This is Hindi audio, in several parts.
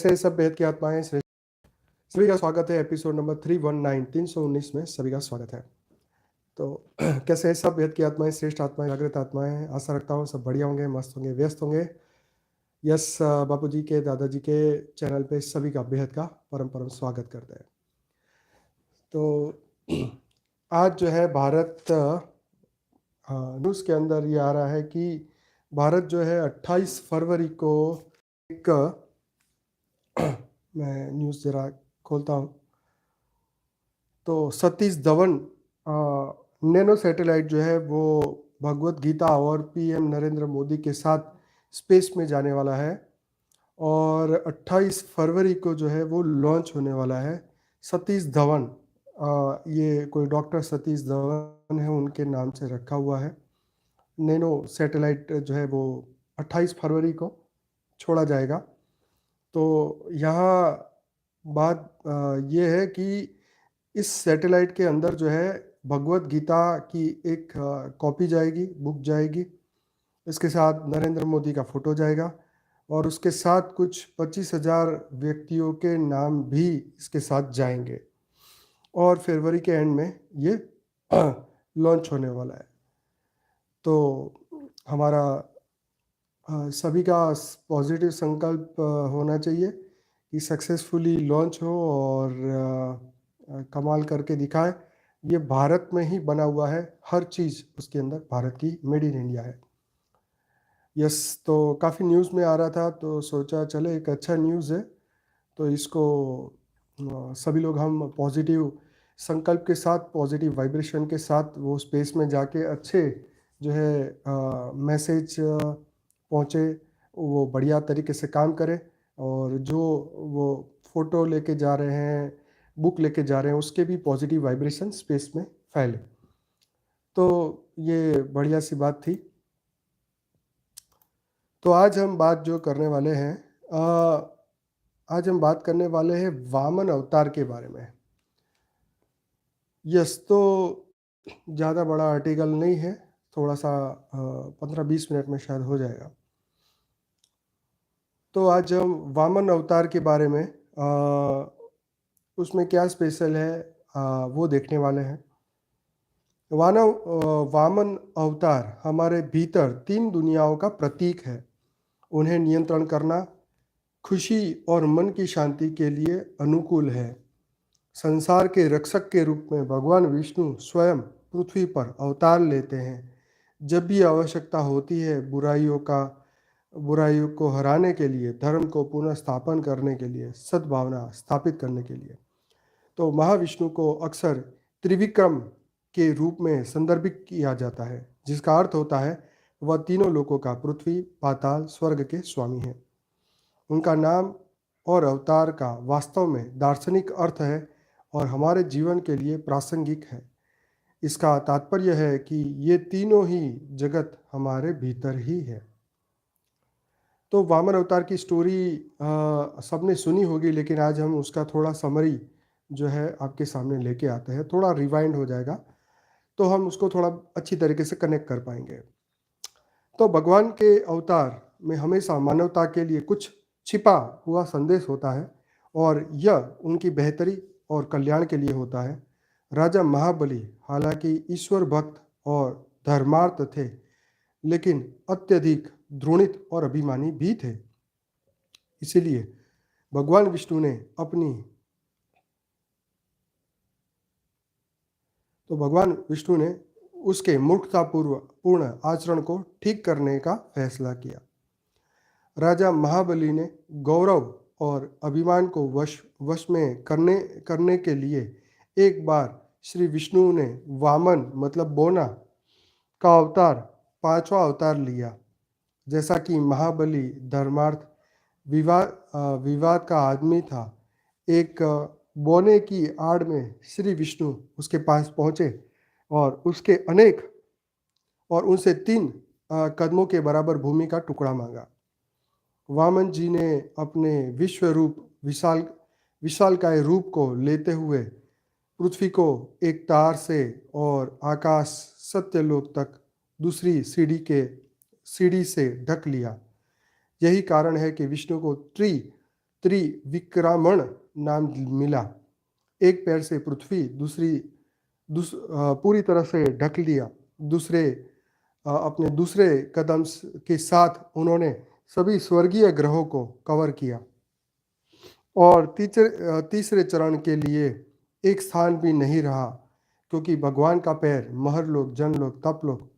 कैसे सब बेहद की आत्माएं श्रेष्ठ। सभी का स्वागत है एपिसोड नंबर 319 में सभी का स्वागत है। तो कैसे हैं सब बेहद की आत्माएं, श्रेष्ठ आत्माएं, जागृत आत्माएं। आशा रखता हूँ सब बढ़िया होंगे, मस्त होंगे, व्यस्त होंगे। यस, बापू जी के, दादाजी के चैनल पे सभी का बेहद का परम परम स्वागत करते हैं। तो आज जो है भारत न्यूज़ के अंदर ये आ रहा है कि भारत जो है 28 फरवरी को एक मैं न्यूज़ ज़रा खोलता हूँ। तो सतीश धवन नैनो सैटेलाइट जो है वो भगवत गीता और पीएम नरेंद्र मोदी के साथ स्पेस में जाने वाला है और 28 फरवरी को जो है वो लॉन्च होने वाला है। सतीश धवन, ये कोई डॉक्टर सतीश धवन है, उनके नाम से रखा हुआ है। नैनो सैटेलाइट जो है वो 28 फरवरी को छोड़ा जाएगा। तो यहाँ बात ये है कि इस सैटेलाइट के अंदर जो है भगवत गीता की एक कॉपी जाएगी, बुक जाएगी। इसके साथ नरेंद्र मोदी का फ़ोटो जाएगा और उसके साथ कुछ 25,000 व्यक्तियों के नाम भी इसके साथ जाएंगे और फरवरी के एंड में ये लॉन्च होने वाला है। तो हमारा सभी का पॉजिटिव संकल्प होना चाहिए कि सक्सेसफुली लॉन्च हो और कमाल करके दिखाए। ये भारत में ही बना हुआ है, हर चीज़ उसके अंदर भारत की, मेड इन इंडिया है। यस, तो काफ़ी न्यूज़ में आ रहा था तो सोचा चले एक अच्छा न्यूज़ है तो इसको सभी लोग हम पॉजिटिव संकल्प के साथ, पॉजिटिव वाइब्रेशन के साथ वो स्पेस में जाके अच्छे जो है मैसेज पहुँचे, वो बढ़िया तरीके से काम करे और जो वो फ़ोटो लेके जा रहे हैं, बुक लेके जा रहे हैं, उसके भी पॉजिटिव वाइब्रेशन स्पेस में फैले। तो ये बढ़िया सी बात थी। तो आज हम बात जो करने वाले हैं, आज हम बात करने वाले हैं वामन अवतार के बारे में। यस, तो ज़्यादा बड़ा आर्टिकल नहीं है, थोड़ा सा 15-20 मिनट में शायद हो जाएगा। तो आज हम वामन अवतार के बारे में उसमें क्या स्पेशल है वो देखने वाले हैं। वामन अवतार हमारे भीतर 3 दुनियाओं का प्रतीक है। उन्हें नियंत्रण करना खुशी और मन की शांति के लिए अनुकूल है। संसार के रक्षक के रूप में भगवान विष्णु स्वयं पृथ्वी पर अवतार लेते हैं। जब भी आवश्यकता होती है बुराइयों को हराने के लिए, धर्म को पुनः स्थापन करने के लिए, सद्भावना स्थापित करने के लिए। तो महाविष्णु को अक्सर त्रिविक्रम के रूप में संदर्भित किया जाता है, जिसका अर्थ होता है वह तीनों लोकों का, पृथ्वी, पाताल, स्वर्ग के स्वामी हैं। उनका नाम और अवतार का वास्तव में दार्शनिक अर्थ है और हमारे जीवन के लिए प्रासंगिक है। इसका तात्पर्य है कि ये तीनों ही जगत हमारे भीतर ही है। तो वामन अवतार की स्टोरी सबने सुनी होगी, लेकिन आज हम उसका थोड़ा समरी जो है आपके सामने लेके आते हैं। थोड़ा रिवाइंड हो जाएगा तो हम उसको थोड़ा अच्छी तरीके से कनेक्ट कर पाएंगे। तो भगवान के अवतार में हमेशा मानवता के लिए कुछ छिपा हुआ संदेश होता है और यह उनकी बेहतरी और कल्याण के लिए होता है। राजा महाबली हालांकि ईश्वर भक्त और धर्मार्थ थे, लेकिन अत्यधिक द्रोणित और अभिमानी भी थे। इसीलिए भगवान विष्णु ने उसके मूर्खतापूर्ण आचरण को ठीक करने का फैसला किया। राजा महाबली ने गौरव और अभिमान को वश में करने के लिए एक बार श्री विष्णु ने वामन मतलब बोना का अवतार, 5वां अवतार लिया। जैसा कि महाबली धर्मार्थ विवाद का आदमी था, एक बोने की आड़ में श्री विष्णु उसके पास पहुँचे और उनसे 3 कदमों के बराबर भूमि का टुकड़ा मांगा। वामन जी ने अपने विशालकाय रूप को लेते हुए पृथ्वी को एक तार से और आकाश सत्यलोक तक दूसरी सीढ़ी से ढक लिया। यही कारण है कि विष्णु को त्रिविक्रमण नाम मिला। एक पैर से पृथ्वी पूरी तरह से ढक लिया। अपने दूसरे कदम के साथ उन्होंने सभी स्वर्गीय ग्रहों को कवर किया और तीसरे चरण के लिए एक स्थान भी नहीं रहा, क्योंकि भगवान का पैर महरलोक, जनलोक, तपलोक,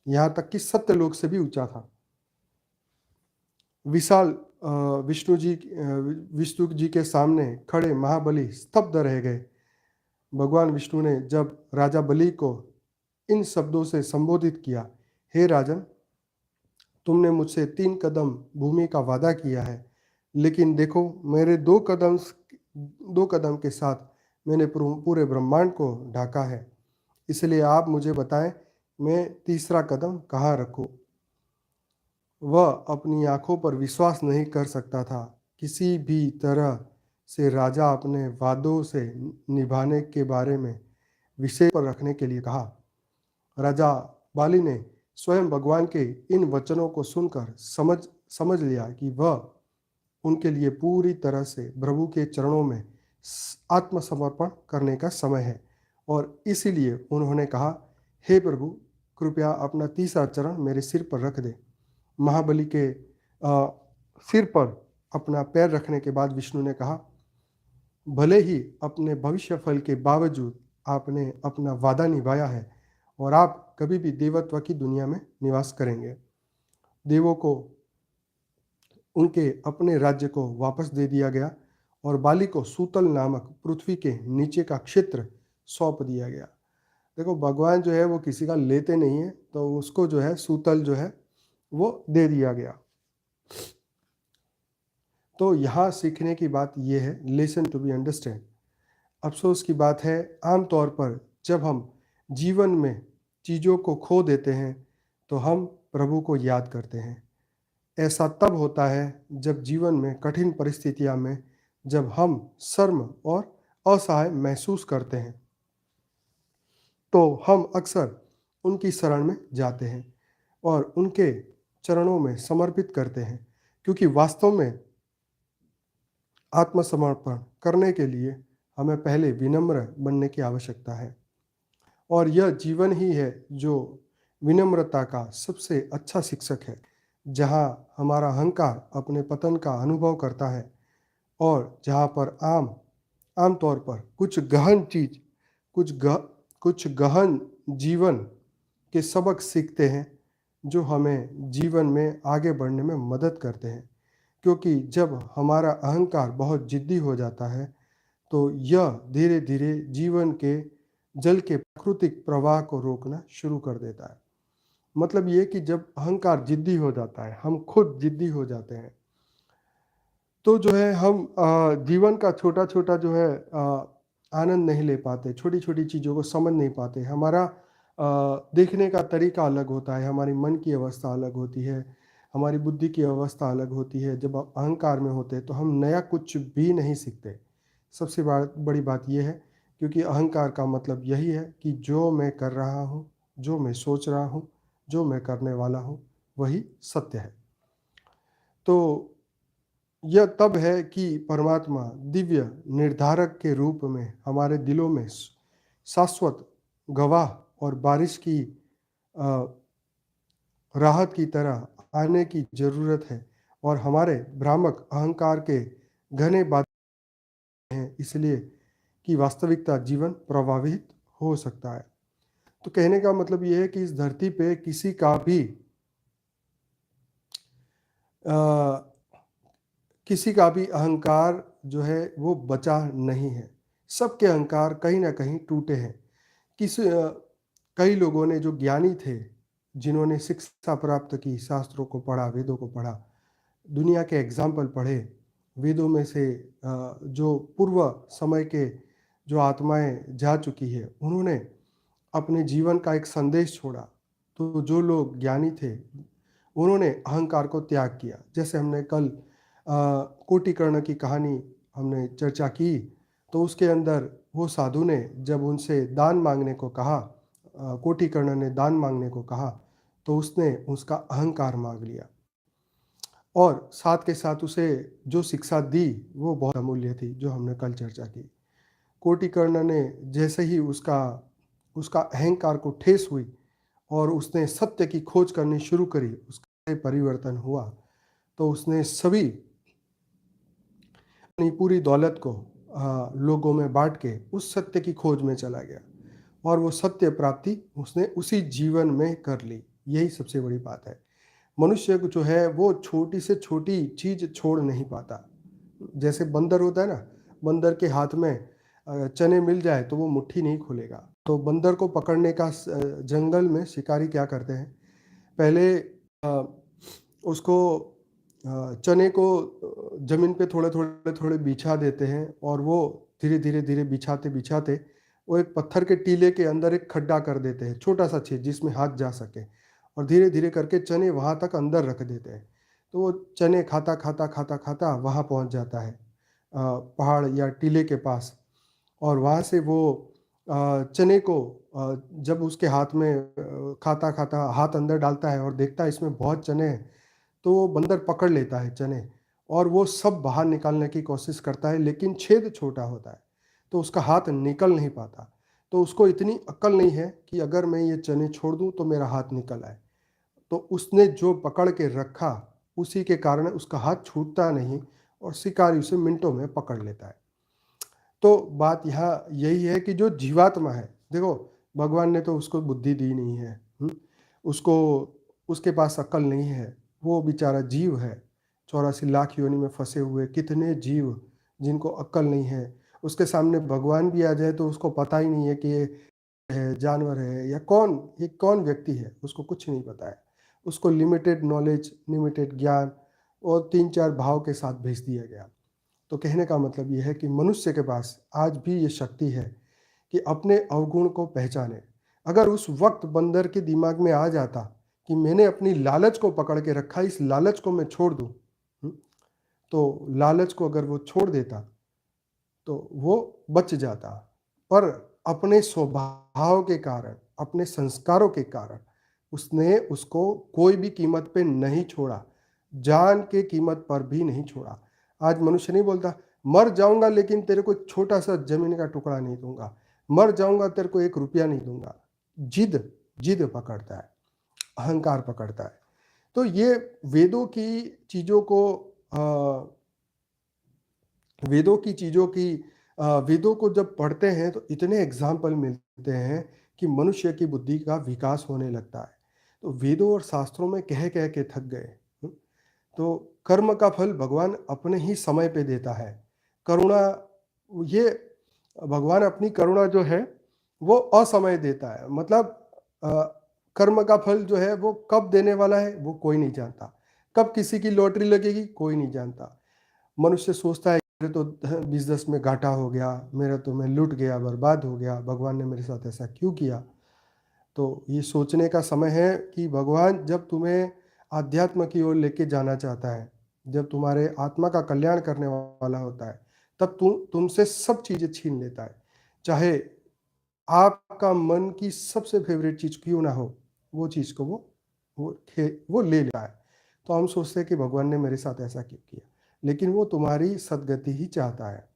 यहाँ तक कि सत्यलोक से भी ऊंचा था। विशाल विष्णु जी के सामने खड़े महाबली स्तब्ध रह गए। भगवान विष्णु ने जब राजा बलि को इन शब्दों से संबोधित किया, हे राजन, तुमने मुझसे 3 कदम भूमि का वादा किया है, लेकिन देखो मेरे 2 कदम के साथ मैंने पूरे ब्रह्मांड को ढाका है। इसलिए आप मुझे बताएं, मैं तीसरा कदम कहाँ रखूं? वह अपनी आंखों पर विश्वास नहीं कर सकता था। किसी भी तरह से राजा अपने वादों से निभाने के बारे में विषय पर रखने के लिए कहा। राजा बाली ने स्वयं भगवान के इन वचनों को सुनकर समझ लिया कि वह उनके लिए पूरी तरह से प्रभु के चरणों में आत्मसमर्पण करने का समय है, और इसीलिए उन्होंने कहा, हे प्रभु, कृपया अपना तीसरा चरण मेरे सिर पर रख दे। महाबली के सिर पर अपना पैर रखने के बाद विष्णु ने कहा, भले ही अपने भविष्य फल के बावजूद आपने अपना वादा निभाया है और आप कभी भी देवत्व की दुनिया में निवास करेंगे। देवों को उनके अपने राज्य को वापस दे दिया गया और बाली को सूतल नामक पृथ्वी के नीचे का क्षेत्र सौंप दिया गया। देखो, भगवान जो है वो किसी का लेते नहीं है, तो उसको जो है सूतल जो है वो दे दिया गया। तो यहाँ सीखने की बात यह है, लेसन टू बी अंडरस्टैंड। अफसोस की बात है, आमतौर पर जब हम जीवन में चीज़ों को खो देते हैं तो हम प्रभु को याद करते हैं। ऐसा तब होता है जब जीवन में कठिन परिस्थितियां में जब हम शर्म और असहाय महसूस करते हैं, तो हम अक्सर उनकी शरण में जाते हैं और उनके चरणों में समर्पित करते हैं, क्योंकि वास्तव में आत्मसमर्पण करने के लिए हमें पहले विनम्र बनने की आवश्यकता है। और यह जीवन ही है जो विनम्रता का सबसे अच्छा शिक्षक है, जहाँ हमारा अहंकार अपने पतन का अनुभव करता है और जहाँ पर आमतौर पर कुछ गहन जीवन के सबक सीखते हैं जो हमें जीवन में आगे बढ़ने में मदद करते हैं। क्योंकि जब हमारा अहंकार बहुत जिद्दी हो जाता है तो यह धीरे धीरे जीवन के जल के प्राकृतिक प्रवाह को रोकना शुरू कर देता है। मतलब ये कि जब अहंकार जिद्दी हो जाता है, हम खुद जिद्दी हो जाते हैं, तो जो है हम जीवन का छोटा छोटा जो है आनंद नहीं ले पाते, छोटी छोटी चीज़ों को समझ नहीं पाते। हमारा देखने का तरीका अलग होता है, हमारी मन की अवस्था अलग होती है, हमारी बुद्धि की अवस्था अलग होती है। जब आप अहंकार में होते हैं तो हम नया कुछ भी नहीं सीखते। सबसे बड़ी बात यह है, क्योंकि अहंकार का मतलब यही है कि जो मैं कर रहा हूँ, जो मैं सोच रहा हूँ, जो मैं करने वाला हूँ, वही सत्य है। तो यह तब है कि परमात्मा दिव्य निर्धारक के रूप में हमारे दिलों में शाश्वत गवाह और बारिश की राहत की तरह आने की जरूरत है, और हमारे भ्रामक अहंकार के घने बादल हैं, इसलिए कि वास्तविकता जीवन प्रभावित हो सकता है। तो कहने का मतलब यह है कि इस धरती पे किसी का भी अहंकार जो है वो बचा नहीं है। सबके अहंकार कहीं ना कहीं टूटे हैं। कई लोगों ने जो ज्ञानी थे, जिन्होंने शिक्षा प्राप्त की, शास्त्रों को पढ़ा, वेदों को पढ़ा, दुनिया के एग्जाम्पल पढ़े, वेदों में से जो पूर्व समय के जो आत्माएं जा चुकी है, उन्होंने अपने जीवन का एक संदेश छोड़ा। तो जो लोग ज्ञानी थे उन्होंने अहंकार को त्याग किया। जैसे हमने कल कोटिकर्ण की कहानी हमने चर्चा की, तो उसके अंदर वो साधु ने जब उनसे दान मांगने को कहा, कोटिकर्ण ने दान मांगने को कहा, तो उसने उसका अहंकार मांग लिया। और साथ के साथ उसे जो शिक्षा दी वो बहुत अमूल्य थी, जो हमने कल चर्चा की। कोटिकर्ण ने जैसे ही उसका उसका अहंकार को ठेस हुई और उसने सत्य की खोज करनी शुरू करी, उसका परिवर्तन हुआ। तो उसने सभी अपनी पूरी दौलत को लोगों में बाँट के उस सत्य की खोज में चला गया और वो सत्य प्राप्ति उसने उसी जीवन में कर ली। यही सबसे बड़ी बात है। मनुष्य को जो है वो छोटी से छोटी चीज़ छोड़ नहीं पाता। जैसे बंदर होता है ना, बंदर के हाथ में चने मिल जाए तो वो मुट्ठी नहीं खोलेगा। तो बंदर को पकड़ने का जंगल में शिकारी क्या करते हैं, पहले उसको चने को ज़मीन पे थोड़े बिछा देते हैं और वो धीरे-धीरे बिछाते-बिछाते वो एक पत्थर के टीले के अंदर एक खड्डा कर देते हैं, छोटा-सा छेद जिसमें हाथ जा सके और धीरे-धीरे करके चने वहाँ तक अंदर रख देते हैं। तो वो चने खाता वहाँ पहुँच जाता है पहाड़ या टीले के पास और वहाँ से वो चने को जब उसके हाथ में खाता-खाता हाथ अंदर डालता है और देखता है इसमें बहुत चने हैं, तो वो बंदर पकड़ लेता है चने और वो सब बाहर निकालने की कोशिश करता है लेकिन छेद छोटा होता है, तो उसका हाथ निकल नहीं पाता। तो उसको इतनी अक्ल नहीं है कि अगर मैं ये चने छोड़ दूँ तो मेरा हाथ निकल आए। तो उसने जो पकड़ के रखा, उसी के कारण उसका हाथ छूटता नहीं और शिकारी उसे मिनटों में पकड़ लेता है। तो बात यहाँ यही है कि जो जीवात्मा है, देखो भगवान ने तो उसको बुद्धि दी नहीं है, उसको उसके पास अक्ल नहीं है, वो बेचारा जीव है। 84 लाख योनि में फँसे हुए कितने जीव जिनको अक्ल नहीं है, उसके सामने भगवान भी आ जाए तो उसको पता ही नहीं है कि ये है, जानवर है या ये कौन व्यक्ति है, उसको कुछ नहीं पता है। उसको लिमिटेड नॉलेज, लिमिटेड ज्ञान और 3-4 भाव के साथ भेज दिया गया। तो कहने का मतलब ये है कि मनुष्य के पास आज भी ये शक्ति है कि अपने अवगुण को पहचाने। अगर उस वक़्त बंदर के दिमाग में आ जाता कि मैंने अपनी लालच को पकड़ के रखा, इस लालच को मैं छोड़ दूँ, हुँ? तो लालच को अगर वो छोड़ देता, तो वो बच जाता। पर अपने स्वभाव के कारण, अपने संस्कारों के कारण उसने उसको कोई भी कीमत पे नहीं छोड़ा, जान के कीमत पर भी नहीं छोड़ा। आज मनुष्य नहीं बोलता, मर जाऊँगा लेकिन तेरे को एक छोटा-सा ज़मीन का टुकड़ा नहीं दूँगा, मर जाऊँगा तेरे को 1 रुपया नहीं दूँगा। जिद जिद पकड़ता है, अहंकार पकड़ता है। तो ये वेदों की चीज़ों को अ वेदों की चीज़ों की वेदों को जब पढ़ते हैं तो इतने एग्ज़ाम्पल मिलते हैं कि मनुष्य की बुद्धि का विकास होने लगता है। तो वेदों और शास्त्रों में कह-कह के थक गए। हुँ? तो कर्म का फल भगवान अपने ही समय पे देता है। करुणा ये भगवान अपनी करुणा जो है वो असमय देता है। मतलब अ, कर्म का फल जो है वो कब देने वाला है वो कोई नहीं जानता। कब किसी की लॉटरी लगेगी कोई नहीं जानता। मनुष्य सोचता है मेरे तो बिज़नेस में घाटा हो गया, मेरा तो मैं लुट गया, बर्बाद हो गया, भगवान ने मेरे साथ ऐसा क्यों किया? तो ये सोचने का समय है कि भगवान जब तुम्हें आध्यात्म की ओर लेके जाना चाहता है, जब तुम्हारे आत्मा का कल्याण करने वाला होता है, तब तुमसे सब चीज़ें छीन लेता है। चाहे आपका मन की सबसे फ़ेवरेट चीज़ क्यों ना हो, वो चीज़ को वो ले लेता है। तो हम सोचते हैं कि भगवान ने मेरे साथ ऐसा क्यों किया? लेकिन वो तुम्हारी सद्गति ही चाहता है।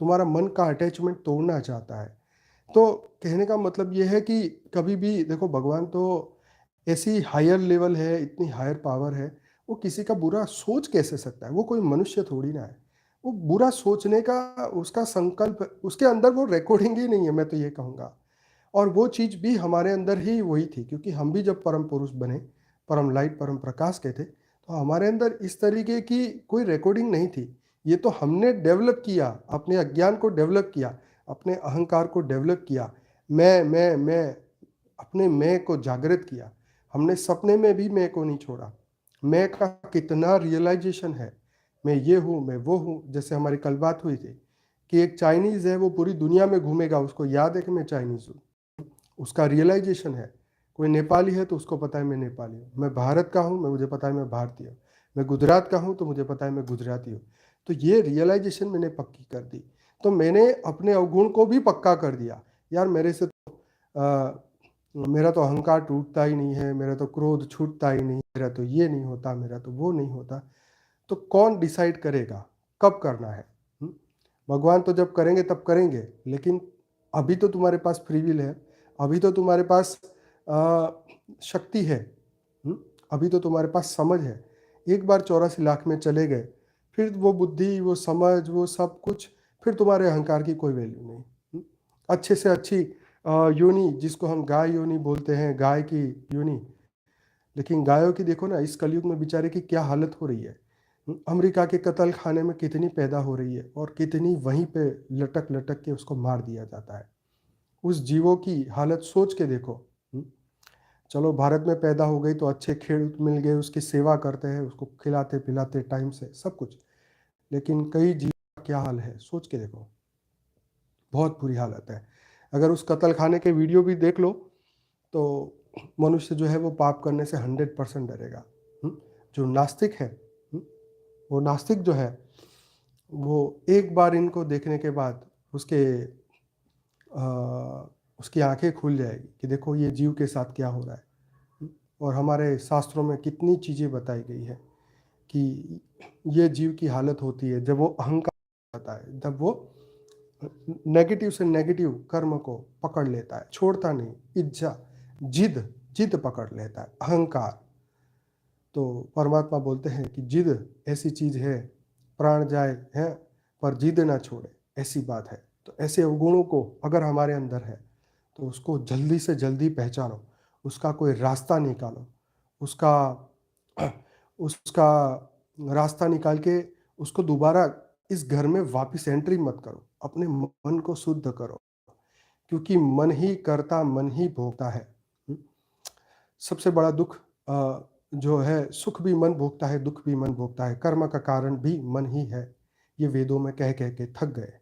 तुम्हारा मन का अटैचमेंट तोड़ना चाहता है। तो कहने का मतलब ये है कि कभी भी देखो भगवान तो ऐसी हायर लेवल है, इतनी हायर पावर है, वो किसी का बुरा सोच कैसे सकता है? वो कोई मनुष्य थोड़ी ना है। वो बुरा सोचने का उसका संकल्प उसके अंदर वो रिकॉर्डिंग ही नहीं है, मैं तो ये कहूँगा। और वो चीज़ भी हमारे अंदर ही वही थी क्योंकि हम भी जब परम पुरुष बने, परम लाइट, परम प्रकाश के थे, तो हमारे अंदर इस तरीके की कोई रिकॉर्डिंग नहीं थी। ये तो हमने डेवलप किया, अपने अज्ञान को डेवलप किया, अपने अहंकार को डेवलप किया। मैं, अपने मैं को जागृत किया। हमने सपने में भी मैं को नहीं छोड़ा। मैं का कितना रियलाइज़ेशन है, मैं ये हूँ, मैं वो हूँ। जैसे हमारी कल बात हुई थी कि एक चाइनीज़ है, वो पूरी दुनिया में घूमेगा, उसको याद है कि मैं चाइनीज़ हूँ। उसका रियलाइज़ेशन है। कोई नेपाली है तो उसको पता है मैं नेपाली हूँ। मैं भारत का हूँ, मैं मुझे पता है मैं भारतीय हूँ। मैं गुजरात का हूँ तो मुझे पता है मैं गुजराती हूँ। तो ये रियलाइज़ेशन मैंने पक्की कर दी। तो मैंने अपने अवगुण को भी पक्का कर दिया। यार मेरे से तो मेरा तो अहंकार टूटता ही नहीं है, मेरा तो क्रोध छूटता ही नहीं, मेरा तो ये नहीं होता, मेरा तो वो नहीं होता। तो कौन डिसाइड करेगा कब करना है? भगवान तो जब करेंगे तब करेंगे, लेकिन अभी तो तुम्हारे पास फ्री विल है, अभी तो तुम्हारे पास शक्ति है, अभी तो तुम्हारे पास समझ है। एक बार 84 लाख में चले गए, फिर वो बुद्धि, वो समझ, वो सब कुछ, फिर तुम्हारे अहंकार की कोई वैल्यू नहीं। अच्छे से अच्छी योनि, जिसको हम गाय योनि बोलते हैं, गाय की योनि, लेकिन गायों की देखो ना, इस कलयुग में बेचारे की क्या हालत हो रही है। अमेरिका के कत्ल खाने में कितनी पैदा हो रही है और कितनी वहीं पे लटक लटक के उसको मार दिया जाता है। उस जीवों की हालत सोच के देखो। चलो भारत में पैदा हो गई तो अच्छे खेत मिल गए, उसकी सेवा करते हैं, उसको खिलाते पिलाते टाइम से सब कुछ, लेकिन कई जीव का क्या हाल है सोच के देखो, बहुत बुरी हालत है। अगर उस कत्ल खाने के वीडियो भी देख लो तो मनुष्य जो है वो पाप करने से 100% डरेगा। जो नास्तिक है, वो नास्तिक जो है वो एक बार इनको देखने के बाद उसकी आंखें खुल जाएगी कि देखो ये जीव के साथ क्या हो रहा है। और हमारे शास्त्रों में कितनी चीज़ें बताई गई है कि ये जीव की हालत होती है जब वो अहंकार होता है, जब वो नेगेटिव से नेगेटिव कर्म को पकड़ लेता है, छोड़ता नहीं, इच्छा, जिद जिद पकड़ लेता है, अहंकार। तो परमात्मा बोलते हैं कि जिद ऐसी चीज है, प्राण जाए है पर जिद ना छोड़े, ऐसी बात है। तो ऐसे अवगुणों को अगर हमारे अंदर है तो उसको जल्दी से जल्दी पहचानो, उसका कोई रास्ता निकालो, उसका उसका रास्ता निकाल के उसको दोबारा इस घर में वापस एंट्री मत करो, अपने मन को शुद्ध करो, क्योंकि मन ही करता मन ही भोगता है। सबसे बड़ा दुख जो है, सुख भी मन भोगता है, दुख भी मन भोगता है, कर्म का कारण भी मन ही है। ये वेदों में कह कह के थक गए।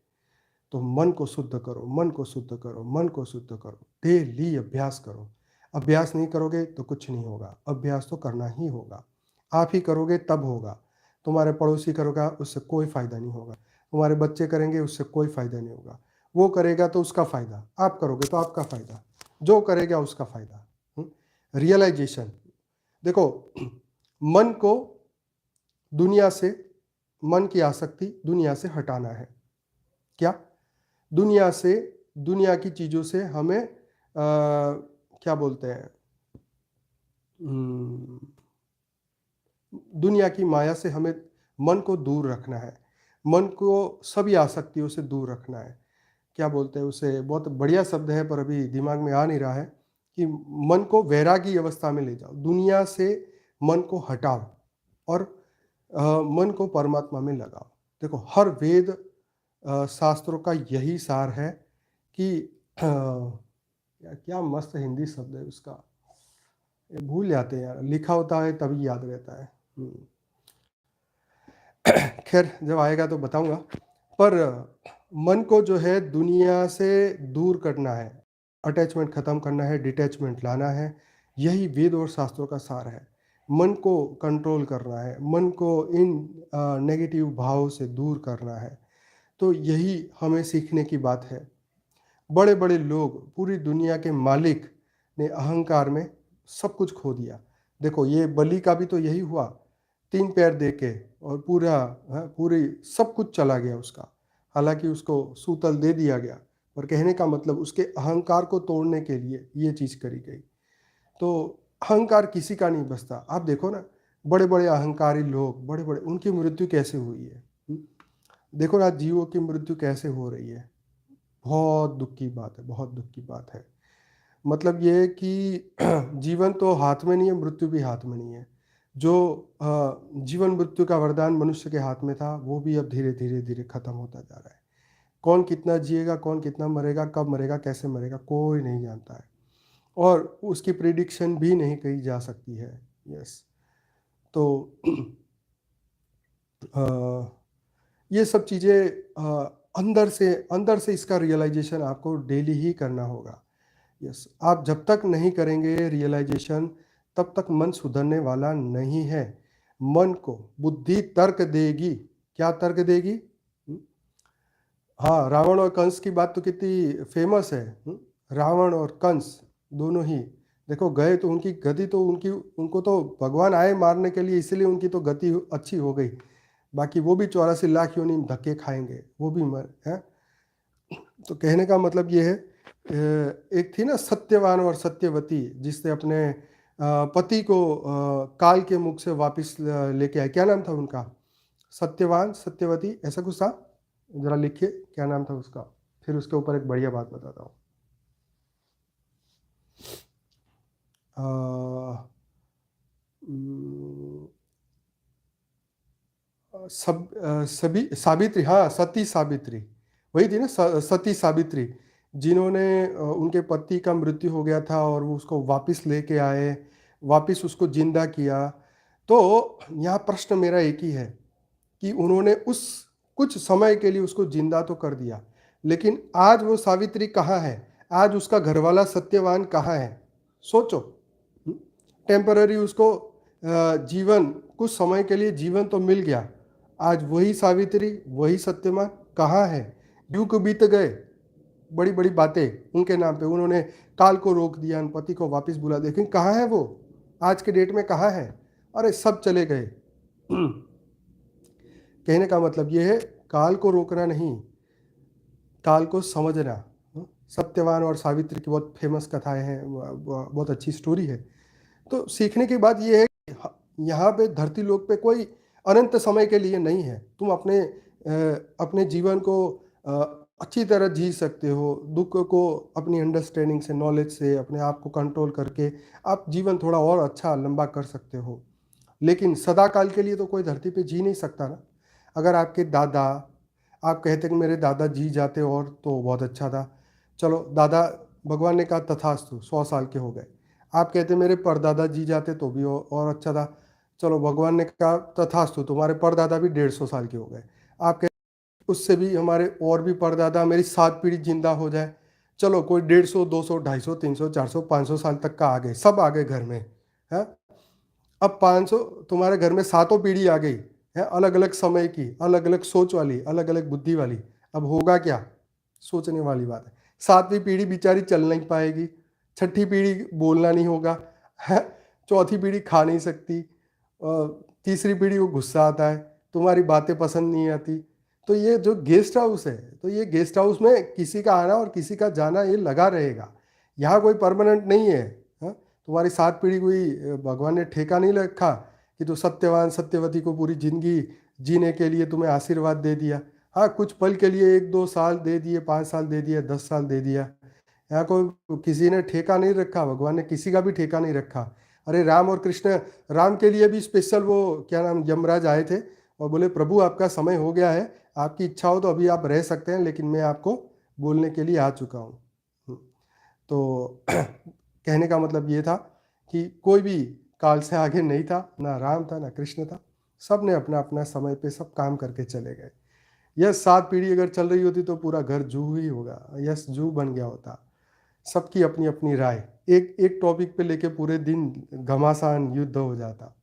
तो मन को शुद्ध करो, मन को शुद्ध करो, मन को शुद्ध करो, डेली अभ्यास करो। अभ्यास नहीं करोगे तो कुछ नहीं होगा, अभ्यास तो करना ही होगा। आप ही करोगे तब होगा। तुम्हारे पड़ोसी करोगा उससे कोई फायदा नहीं होगा, तुम्हारे बच्चे करेंगे उससे कोई फायदा नहीं होगा, वो करेगा तो उसका फायदा, आप करोगे तो आपका फायदा, जो करेगा उसका फायदा। रियलाइजेशन देखो, मन को दुनिया से, मन की आसक्ति दुनिया से हटाना है। क्या? दुनिया से, दुनिया की चीजों से हमें क्या बोलते हैं, दुनिया की माया से हमें मन को दूर रखना है, मन को सभी आसक्तियों से दूर रखना है। क्या बोलते हैं उसे, बहुत बढ़िया शब्द है पर अभी दिमाग में आ नहीं रहा है, कि मन को वैरागी अवस्था में ले जाओ, दुनिया से मन को हटाओ और मन को परमात्मा में लगाओ। देखो हर वेद शास्त्रों का यही सार है कि क्या मस्त हिंदी शब्द है उसका, ये भूल जाते हैं यार, लिखा होता है तभी याद रहता है। खैर जब आएगा तो बताऊंगा। पर मन को जो है दुनिया से दूर करना है, अटैचमेंट खत्म करना है, डिटैचमेंट लाना है, यही वेद और शास्त्रों का सार है। मन को कंट्रोल करना है, मन को इन नेगेटिव भाव से दूर करना है। तो यही हमें सीखने की बात है। बड़े बड़े लोग, पूरी दुनिया के मालिक ने अहंकार में सब कुछ खो दिया। देखो ये बलि का भी तो यही हुआ, 3 पैर दे के और पूरा पूरी सब कुछ चला गया उसका। हालांकि उसको सूतल दे दिया गया, पर कहने का मतलब उसके अहंकार को तोड़ने के लिए ये चीज़ करी गई। तो अहंकार किसी का नहीं बचता। आप देखो ना, बड़े बड़े अहंकारी लोग, बड़े बड़े, उनकी मृत्यु कैसे हुई है। देखो ना जीवों की मृत्यु कैसे हो रही है। बहुत दुख की बात है, बहुत दुख की बात है। मतलब ये कि जीवन तो हाथ में नहीं है, मृत्यु भी हाथ में नहीं है। जो जीवन मृत्यु का वरदान मनुष्य के हाथ में था, वो भी अब धीरे धीरे धीरे खत्म होता जा रहा है। कौन कितना जिएगा, कौन कितना मरेगा, कब मरेगा, कैसे मरेगा, कोई नहीं जानता है, और उसकी प्रिडिक्शन भी नहीं कही जा सकती है। यस, तो ये सब चीज़ें अंदर से इसका रियलाइजेशन आपको डेली ही करना होगा। यस, आप जब तक नहीं करेंगे रियलाइजेशन, तब तक मन सुधरने वाला नहीं है। मन को बुद्धि तर्क देगी। क्या तर्क देगी? हाँ, रावण और कंस की बात तो कितनी फेमस है। रावण और कंस दोनों ही देखो गए तो उनकी गति तो उनको तो भगवान आए मारने के लिए, इसलिए उनकी तो गति अच्छी हो गई। बाकी वो भी 84 लाख योनि धक्के खाएंगे, वो भी मर है। तो कहने का मतलब ये है, एक थी ना सत्यवान और सत्यवती, जिसने अपने पति को काल के मुख से वापस लेके आए। क्या नाम था उनका? सत्यवान सत्यवती ऐसा कुछ था, जरा लिखिए क्या नाम था उसका, फिर उसके ऊपर एक बढ़िया बात बताता हूँ। सभी सावित्री, हाँ सती सावित्री, वही थी ना सती सावित्री, जिन्होंने उनके पति का मृत्यु हो गया था और वो उसको वापस लेके आए, वापस उसको जिंदा किया। तो यहाँ प्रश्न मेरा एक ही है कि उन्होंने उस कुछ समय के लिए उसको जिंदा तो कर दिया, लेकिन आज वो सावित्री कहाँ है? आज उसका घरवाला सत्यवान कहाँ है? सोचो। टेम्पररी उसको जीवन, कुछ समय के लिए जीवन तो मिल गया, आज वही सावित्री वही सत्यवान कहाँ है? युग बीत गए, बड़ी बड़ी बातें उनके नाम पे, उन्होंने काल को रोक दिया, पति को वापस बुला दिया, लेकिन कहाँ है वो आज के डेट में? कहाँ है? अरे सब चले गए। कहने का मतलब ये है, काल को रोकना नहीं, काल को समझना। सत्यवान और सावित्री की बहुत फेमस कथाएं हैं, बहुत अच्छी स्टोरी है। तो सीखने की बात यह है कि यहाँ पे धरती लोक पे कोई अनंत समय के लिए नहीं है। तुम अपने जीवन को अच्छी तरह जी सकते हो, दुख को अपनी अंडरस्टैंडिंग से, नॉलेज से, अपने आप को कंट्रोल करके आप जीवन थोड़ा और अच्छा लंबा कर सकते हो। लेकिन सदा काल के लिए तो कोई धरती पे जी नहीं सकता ना। अगर आपके दादा, आप कहते कि मेरे दादा जी जाते और तो बहुत अच्छा था, चलो दादा, भगवान ने कहा तथास्तु, 100 साल के हो गए। आप कहते मेरे परदादा जी जाते तो भी और अच्छा था, चलो भगवान ने कहा तथास्तु, तुम्हारे परदादा भी 150 साल के हो गए। आप कहते उससे भी हमारे और भी परदादा, मेरी 7 पीढ़ी जिंदा हो जाए, चलो कोई 150, 200, 250, 300, 400, 500 साल तक का आ गए, सब आ गए घर में है। अब 500, तुम्हारे घर में 7 पीढ़ी आ गई है, अलग अलग समय की, अलग अलग सोच वाली, अलग अलग बुद्धि वाली। अब होगा क्या? सोचने वाली बात है। 7वीं पीढ़ी बेचारी चल नहीं पाएगी, 6ठी पीढ़ी बोलना नहीं होगा है, 4थी पीढ़ी खा नहीं सकती, तीसरी पीढ़ी को गुस्सा आता है, तुम्हारी बातें पसंद नहीं आती। तो ये जो गेस्ट हाउस है, तो ये गेस्ट हाउस में किसी का आना और किसी का जाना ये लगा रहेगा, यहाँ कोई परमानेंट नहीं है। तुम्हारी 7 पीढ़ी कोई भगवान ने ठेका नहीं रखा कि तो सत्यवान सत्यवती को पूरी जिंदगी जीने के लिए तुम्हें आशीर्वाद दे दिया। हाँ, कुछ पल के लिए 1-2 साल दे दिए, 5 साल दे दिया, 10 साल दे दिया। यहाँ कोई किसी ने ठेका नहीं रखा, भगवान ने किसी का भी ठेका नहीं रखा। अरे राम और कृष्ण, राम के लिए भी स्पेशल वो क्या नाम यमराज आए थे और बोले प्रभु आपका समय हो गया है, आपकी इच्छा हो तो अभी आप रह सकते हैं, लेकिन मैं आपको बोलने के लिए आ चुका हूँ। तो कहने का मतलब ये था कि कोई भी काल से आगे नहीं था, ना राम था ना कृष्ण था, सब ने अपना अपना समय पे सब काम करके चले गए। यह 7 पीढ़ी अगर चल रही होती तो पूरा घर जू ही होगा, यस जू बन गया होता। सबकी अपनी अपनी राय, एक एक टॉपिक पे लेके पूरे दिन घमासान युद्ध हो जाता।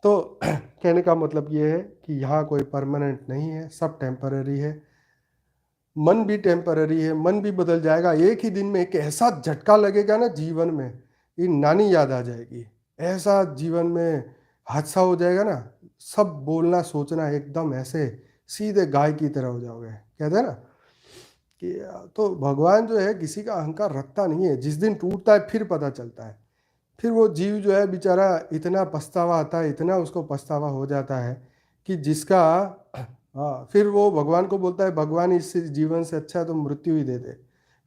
तो कहने का मतलब ये है कि यहाँ कोई परमानेंट नहीं है, सब टेम्पररी है। मन भी टेम्पररी है, मन भी बदल जाएगा। एक ही दिन में एक ऐसा झटका लगेगा ना जीवन में, ये नानी याद आ जाएगी, ऐसा जीवन में हादसा हो जाएगा ना, सब बोलना सोचना एकदम ऐसे सीधे गाय की तरह हो जाओगे। कहते हैं ना कि तो भगवान जो है किसी का अहंकार रखता नहीं है, जिस दिन टूटता है फिर पता चलता है। फिर वो जीव जो है बेचारा इतना पछतावा आता है, इतना उसको पछतावा हो जाता है कि जिसका, हाँ, फिर वो भगवान को बोलता है भगवान इस जीवन से अच्छा है तो मृत्यु ही दे दे।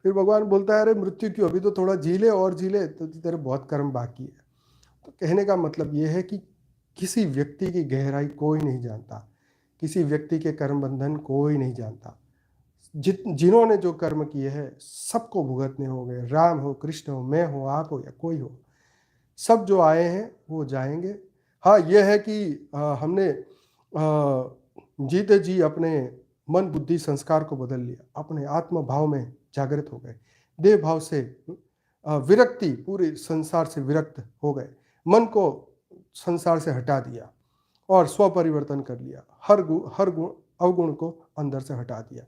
फिर भगवान बोलता है अरे मृत्यु क्यों, अभी तो थोड़ा जी ले और जी ले, तो तेरे बहुत कर्म बाकी है। तो कहने का मतलब ये है कि किसी व्यक्ति की गहराई कोई नहीं जानता, किसी व्यक्ति के कर्म बंधन कोई नहीं जानता। जिन्होंने जो कर्म किए हैं सबको भुगतने होंगे, राम हो, कृष्ण हो, मैं हो, आप हो या कोई हो, सब जो आए हैं वो जाएंगे। हाँ, यह है कि हमने जीते जी अपने मन बुद्धि संस्कार को बदल लिया, अपने आत्म भाव में जागृत हो गए, देह भाव से विरक्ति, पूरे संसार से विरक्त हो गए, मन को संसार से हटा दिया और स्व परिवर्तन कर लिया, हर गुण अवगुण को अंदर से हटा दिया,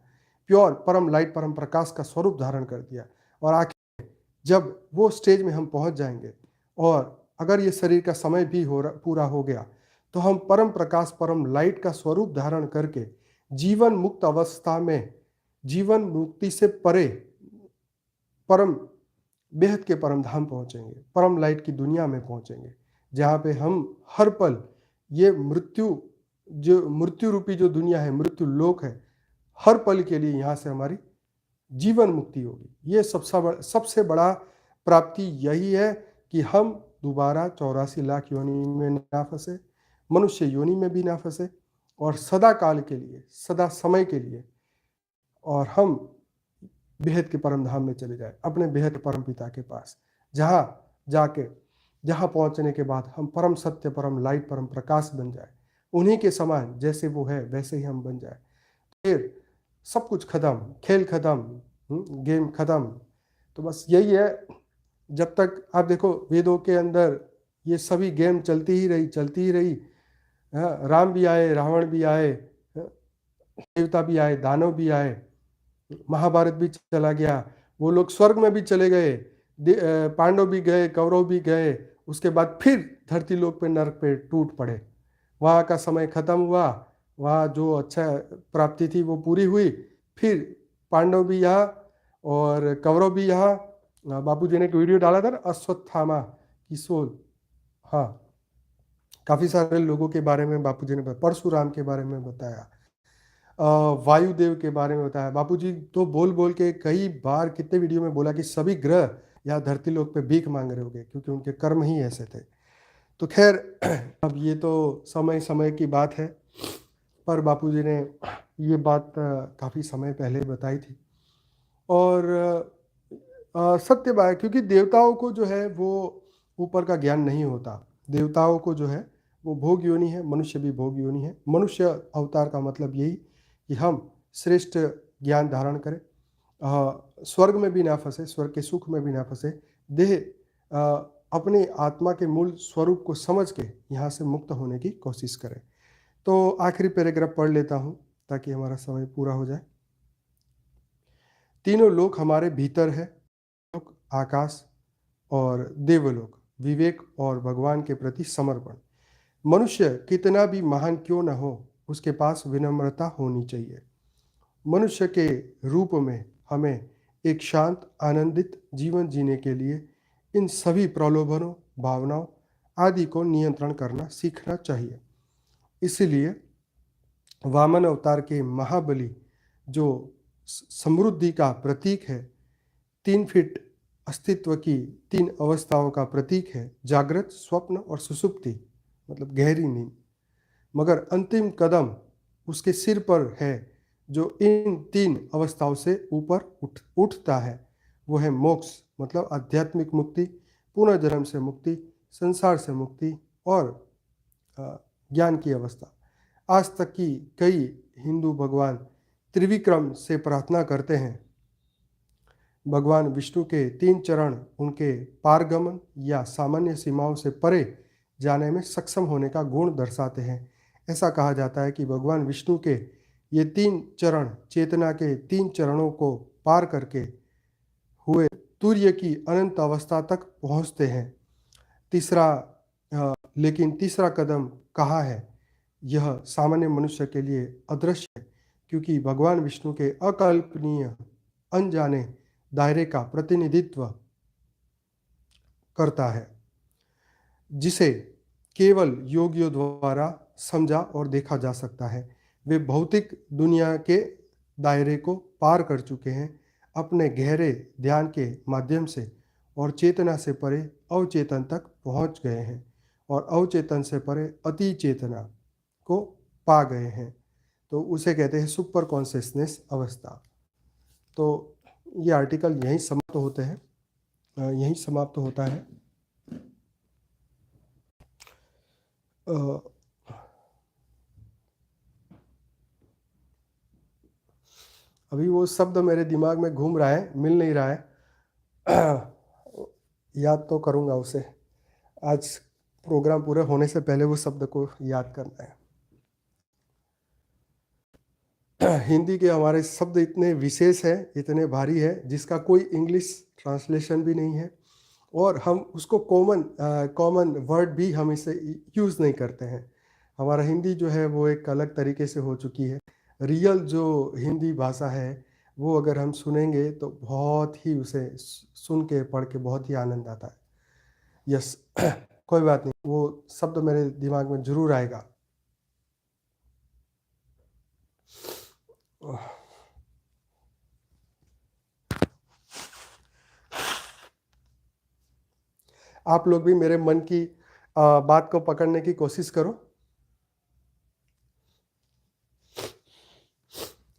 प्योर परम लाइट परम प्रकाश का स्वरूप धारण कर दिया। और आखिर जब वो स्टेज में हम पहुंच जाएंगे और अगर ये शरीर का समय भी पूरा हो गया तो हम परम प्रकाश परम लाइट का स्वरूप धारण करके जीवन मुक्त अवस्था में, जीवन मुक्ति से परे परम बेहद के परम धाम पहुंचेंगे, परम लाइट की दुनिया में पहुंचेंगे, जहाँ पे हम हर पल ये मृत्यु रूपी जो दुनिया है, मृत्यु लोक है, हर पल के लिए यहाँ से हमारी जीवन मुक्ति होगी। ये सबसे बड़ा प्राप्ति यही है कि हम दोबारा 84 लाख योनि में ना फंसे, मनुष्य योनि में भी ना फंसे, और सदा काल के लिए, सदा समय के लिए, और हम बेहद के परम धाम में चले जाए, अपने बेहद परम पिता के पास, जहाँ पहुंचने के बाद हम परम सत्य, परम लाइट, परम प्रकाश बन जाए, उन्हीं के समान जैसे वो है वैसे ही हम बन जाए। फिर सब कुछ खत्म, खेल खत्म, गेम खत्म। तो बस यही है। जब तक आप देखो वेदों के अंदर ये सभी गेम चलती ही रही। राम भी आए, रावण भी आए, देवता भी आए, दानव भी आए, महाभारत भी चला गया, वो लोग स्वर्ग में भी चले गए, पांडव भी गए, कौरव भी गए, उसके बाद फिर धरती लोक पे, नरक पे टूट पड़े। वहाँ का समय खत्म हुआ, वहाँ जो अच्छा प्राप्ति थी वो पूरी हुई, फिर पांडव भी यहाँ और कौरव भी यहाँ। बापू जी ने एक वीडियो डाला था ना, अश्वत्थामा की सोल, हाँ, काफ़ी सारे लोगों के बारे में बापू जी ने बताया, परशुराम के बारे में बताया, वायुदेव के बारे में बताया। बापू जी तो बोल बोल के कई बार कितने वीडियो में बोला कि सभी ग्रह या धरती लोक पे भीख मांग रहे होंगे, क्योंकि उनके कर्म ही ऐसे थे। तो खैर, अब ये तो समय समय की बात है, पर बापू जी ने ये बात काफ़ी समय पहले बताई थी। और सत्य बात है, क्योंकि देवताओं को जो है वो ऊपर का ज्ञान नहीं होता। देवताओं को जो है वो भोग योनि है, मनुष्य भी भोग योनि है। मनुष्य अवतार का मतलब यही कि हम श्रेष्ठ ज्ञान धारण करें, स्वर्ग में भी ना फंसे, स्वर्ग के सुख में भी ना फंसे, देह अपने आत्मा के मूल स्वरूप को समझ के यहाँ से मुक्त होने की कोशिश करें। तो आखिरी पैराग्राफ पढ़ लेता हूँ ताकि हमारा समय पूरा हो जाए। तीनों लोक हमारे भीतर है, आकाश और देवलोक, विवेक और भगवान के प्रति समर्पण। मनुष्य कितना भी महान क्यों न हो, उसके पास विनम्रता होनी चाहिए। मनुष्य के रूप में हमें एक शांत, आनंदित जीवन जीने के लिए इन सभी प्रलोभनों, भावनाओं आदि को नियंत्रण करना सीखना चाहिए। इसलिए वामन अवतार के महाबली, जो समृद्धि का प्रतीक है, 3 फीट अस्तित्व की 3 अवस्थाओं का प्रतीक है, जागृत, स्वप्न और सुषुप्ति, मतलब गहरी नींद, मगर अंतिम कदम उसके सिर पर है जो इन 3 अवस्थाओं से ऊपर उठता है। वो है मोक्ष, मतलब आध्यात्मिक मुक्ति, पुनर्जन्म से मुक्ति, संसार से मुक्ति और ज्ञान की अवस्था। आज तक की कई हिंदू भगवान त्रिविक्रम से प्रार्थना करते हैं। भगवान विष्णु के 3 चरण उनके पारगमन या सामान्य सीमाओं से परे जाने में सक्षम होने का गुण दर्शाते हैं। ऐसा कहा जाता है कि भगवान विष्णु के ये 3 चरण चेतना के 3 चरणों को पार करके हुए तुर्य की अनंत अवस्था तक पहुँचते हैं। लेकिन तीसरा कदम कहाँ है? यह सामान्य मनुष्य के लिए अदृश्य है, क्योंकि भगवान विष्णु के अकल्पनीय अनजाने दायरे का प्रतिनिधित्व करता है, जिसे केवल योगियों द्वारा समझा और देखा जा सकता है। वे भौतिक दुनिया के दायरे को पार कर चुके हैं अपने गहरे ध्यान के माध्यम से, और चेतना से परे अवचेतन तक पहुंच गए हैं, और अवचेतन से परे अति चेतना को पा गए हैं। तो उसे कहते हैं सुपर कॉन्शियसनेस अवस्था। तो ये आर्टिकल यहीं समाप्त होता है। अभी वो शब्द मेरे दिमाग में घूम रहा है, मिल नहीं रहा है। याद तो करूँगा उसे, आज प्रोग्राम पूरा होने से पहले वो शब्द को याद करना है। हिंदी के हमारे शब्द इतने विशेष हैं, इतने भारी है, जिसका कोई इंग्लिश ट्रांसलेशन भी नहीं है, और हम उसको कॉमन वर्ड भी हम इसे यूज़ नहीं करते हैं। हमारा हिंदी जो है वो एक अलग तरीके से हो चुकी है। रियल जो हिंदी भाषा है वो अगर हम सुनेंगे तो बहुत ही उसे सुन के पढ़ के बहुत ही आनंद आता है। यस कोई बात नहीं, वो शब्द मेरे दिमाग में ज़रूर आएगा। आप लोग भी मेरे मन की बात को पकड़ने की कोशिश करो।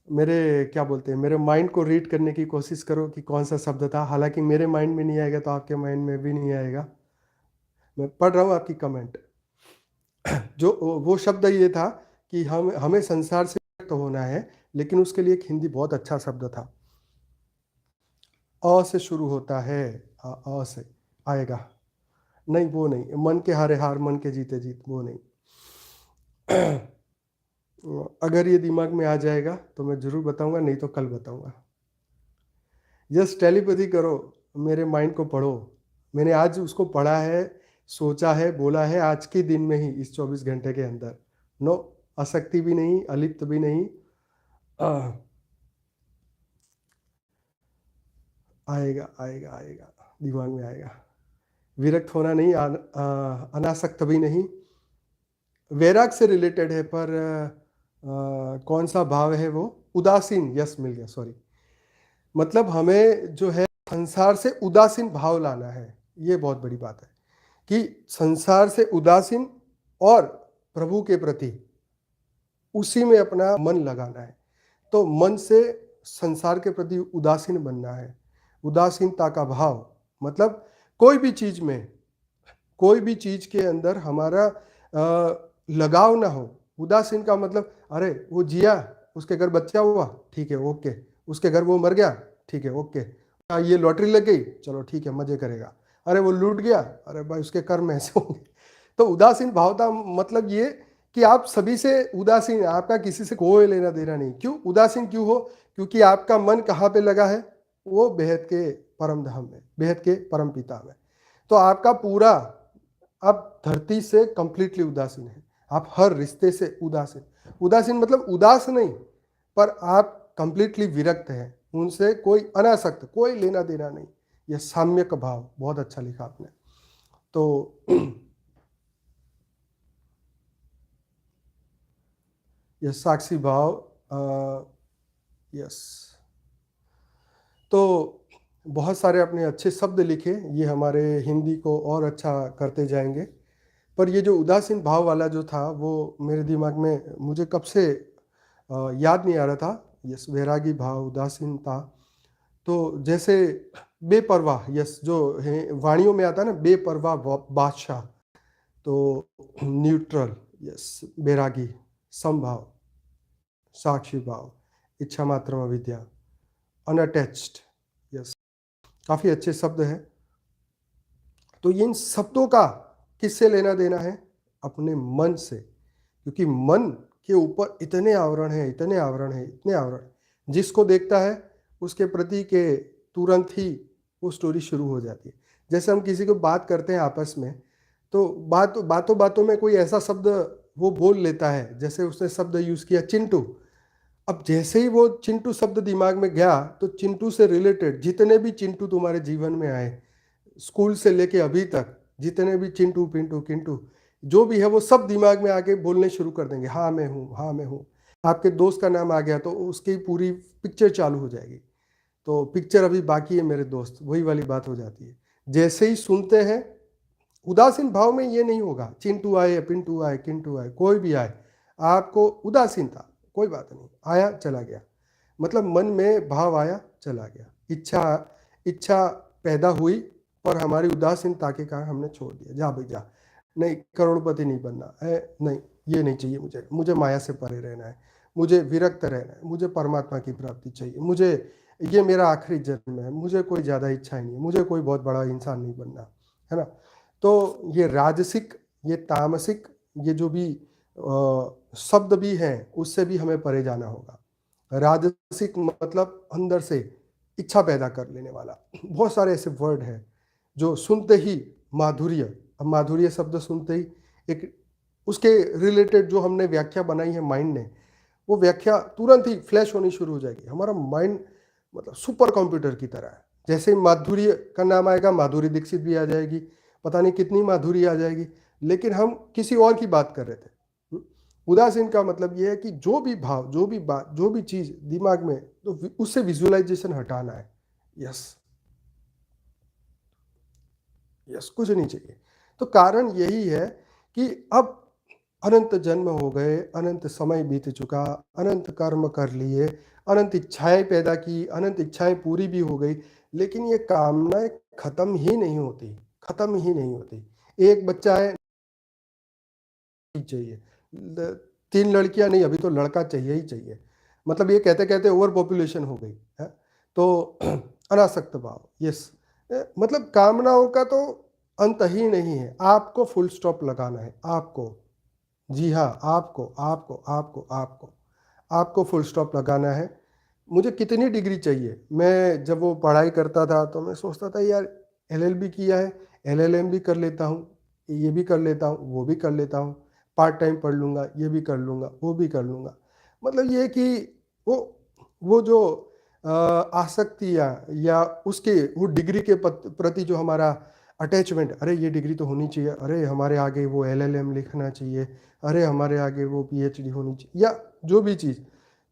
मेरे क्या बोलते हैं, मेरे माइंड को रीड करने की कोशिश करो कि कौन सा शब्द था। हालाँकि मेरे माइंड में नहीं आएगा तो आपके माइंड में भी नहीं आएगा। मैं पढ़ रहा हूँ आपकी कमेंट। जो वो शब्द ये था कि हमें संसार से मुक्त होना है, लेकिन उसके लिए एक हिंदी बहुत अच्छा शब्द था। अ से शुरू होता है, से आएगा। नहीं, वो नहीं, मन के हारे हार मन के जीते जीत, वो नहीं। अगर ये दिमाग में आ जाएगा तो मैं ज़रूर बताऊंगा, नहीं तो कल बताऊंगा। जस्ट टेलीपैथी करो, मेरे माइंड को पढ़ो। मैंने आज उसको पढ़ा है, सोचा है, बोला है आज के दिन में ही, इस 24 घंटे के अंदर। नो आसक्ति भी नहीं, अलिप्त भी नहीं। आएगा आएगा आएगा, दिमाग में आएगा। विरक्त होना नहीं, अनासक्त भी नहीं। वैराग से रिलेटेड है, पर कौन सा भाव है वो? उदासीन। यस, मिल गया, सॉरी। मतलब हमें जो है संसार से उदासीन भाव लाना है, ये बहुत बड़ी बात है कि संसार से उदासीन और प्रभु के प्रति उसी में अपना मन लगाना है। तो मन से संसार के प्रति उदासीन बनना है। उदासीनता का भाव मतलब कोई भी चीज में, कोई भी चीज के अंदर हमारा लगाव ना हो। उदासीन का मतलब, अरे वो जिया, उसके घर बच्चा हुआ, ठीक है ओके, उसके घर वो मर गया, ठीक है ओके, ये लॉटरी लग गई, चलो ठीक है मजे करेगा, अरे वो लूट गया, अरे भाई उसके कर्म ऐसे होंगे। तो उदासीन भावता मतलब ये कि आप सभी से उदासीन, आपका किसी से कोई लेना देना नहीं। क्यों उदासीन क्यों हो? क्योंकि आपका मन कहाँ पे लगा है? वो बेहद के परम धाम में, बेहद के परम पिता में। तो आपका पूरा आप धरती से कंप्लीटली उदासीन है, आप हर रिश्ते से उदासीन। उदासीन मतलब उदास नहीं, पर आप कंप्लीटली विरक्त हैं, उनसे कोई अनासक्त, कोई लेना देना नहीं। यह साम्यक भाव, बहुत अच्छा लिखा आपने। तो यह साक्षी भाव, यस। तो बहुत सारे अपने अच्छे शब्द लिखे, ये हमारे हिंदी को और अच्छा करते जाएंगे। पर ये जो उदासीन भाव वाला जो था वो मेरे दिमाग में, मुझे कब से याद नहीं आ रहा था। यस, वैरागी भाव, उदासीनता। तो जैसे बेपरवाह, यस, जो है वाणियों में आता है ना, बेपरवाह बादशाह। तो न्यूट्रल, यस, बैरागी, समभाव, साक्षी भाव, इच्छा मात्र अविद्या, अनअटैच्ड। यस, काफ़ी अच्छे शब्द हैं। तो इन शब्दों का किससे लेना देना है? अपने मन से। क्योंकि मन के ऊपर इतने आवरण हैं, इतने आवरण हैं, इतने आवरण, जिसको देखता है उसके प्रति के तुरंत ही वो स्टोरी शुरू हो जाती है। जैसे हम किसी को बात करते हैं आपस में, तो बातों बातों में कोई ऐसा शब्द वो बोल लेता है, जैसे उसने शब्द यूज़ किया चिंटू। अब जैसे ही वो चिंटू शब्द दिमाग में गया, तो चिंटू से रिलेटेड जितने भी चिंटू तुम्हारे जीवन में आए, स्कूल से लेके अभी तक जितने भी चिंटू पिंटू किंटू जो भी है, वो सब दिमाग में आके बोलने शुरू कर देंगे, हाँ मैं हूँ, हाँ मैं हूँ। आपके दोस्त का नाम आ गया तो उसकी पूरी पिक्चर चालू हो जाएगी। तो पिक्चर अभी बाकी है मेरे दोस्त, वही वाली बात हो जाती है। जैसे ही सुनते हैं, उदासीन भाव में ये नहीं होगा चिंटू आए, पिंटू आए, किंटू आए, कोई भी आए, आपको उदासीनता, कोई बात नहीं, आया चला गया। मतलब मन में भाव आया चला गया, इच्छा इच्छा पैदा हुई, और हमारी उदासीनता के कारण हमने छोड़ दिया, जा भाई जा, नहीं करोड़पति नहीं बनना है, नहीं ये नहीं चाहिए, मुझे मुझे माया से परे रहना है, मुझे विरक्त रहना है, मुझे परमात्मा की प्राप्ति चाहिए, मुझे ये मेरा आखिरी जन्म है, मुझे कोई ज़्यादा इच्छा ही नहीं है, मुझे कोई बहुत बड़ा इंसान नहीं बनना है ना। तो ये राजसिक, ये तामसिक, ये जो भी शब्द भी हैं, उससे भी हमें परे जाना होगा। राजसिक मतलब अंदर से इच्छा पैदा कर लेने वाला। बहुत सारे ऐसे वर्ड हैं जो सुनते ही माधुर्य, अब माधुर्य शब्द सुनते ही एक उसके रिलेटेड जो हमने व्याख्या बनाई है माइंड ने, वो व्याख्या तुरंत ही फ्लैश होनी शुरू हो जाएगी। हमारा माइंड मतलब सुपर कंप्यूटर की तरह है। जैसे ही माधुरी का नाम आएगा, माधुरी दीक्षित भी आ जाएगी, पता नहीं कितनी माधुरी आ जाएगी, लेकिन हम किसी और की बात कर रहे थे। उदासीन का मतलब ये है कि जो भी भाव, जो भी बात, जो भी चीज दिमाग में, तो उससे विजुअलाइजेशन हटाना है। यस, यस, कुछ नहीं चाहिए। तो कारण यही है कि अब अनंत जन्म हो गए, अनंत समय बीत चुका, अनंत कर्म कर लिए, अनंत इच्छाएं पैदा की, अनंत इच्छाएं पूरी भी हो गई, लेकिन ये कामनाएं खत्म ही नहीं होती, खत्म ही नहीं होती। एक बच्चा है, चाहिए, 3 लड़कियां नहीं, अभी तो लड़का चाहिए ही चाहिए। मतलब ये कहते कहते ओवर पॉपुलेशन हो गई है। तो अनासक्त भाव, यस, मतलब कामनाओं का तो अंत ही नहीं है। आपको फुल स्टॉप लगाना है, आपको, जी हाँ, आपको आपको आपको आपको आपको फुल स्टॉप लगाना है। मुझे कितनी डिग्री चाहिए? मैं जब वो पढ़ाई करता था तो मैं सोचता था यार, एलएलबी किया है, एलएलएम भी कर लेता हूँ, ये भी कर लेता हूँ, वो भी कर लेता हूँ, पार्ट टाइम पढ़ लूँगा, ये भी कर लूँगा, वो भी कर लूँगा। मतलब ये कि वो वो जो आसक्तियाँ या उसके वो डिग्री के प्रति जो हमारा अटैचमेंट, अरे ये डिग्री तो होनी चाहिए, अरे हमारे आगे वो एलएलएम लिखना चाहिए, अरे हमारे आगे वो पीएचडी होनी चाहिए, या जो भी चीज़।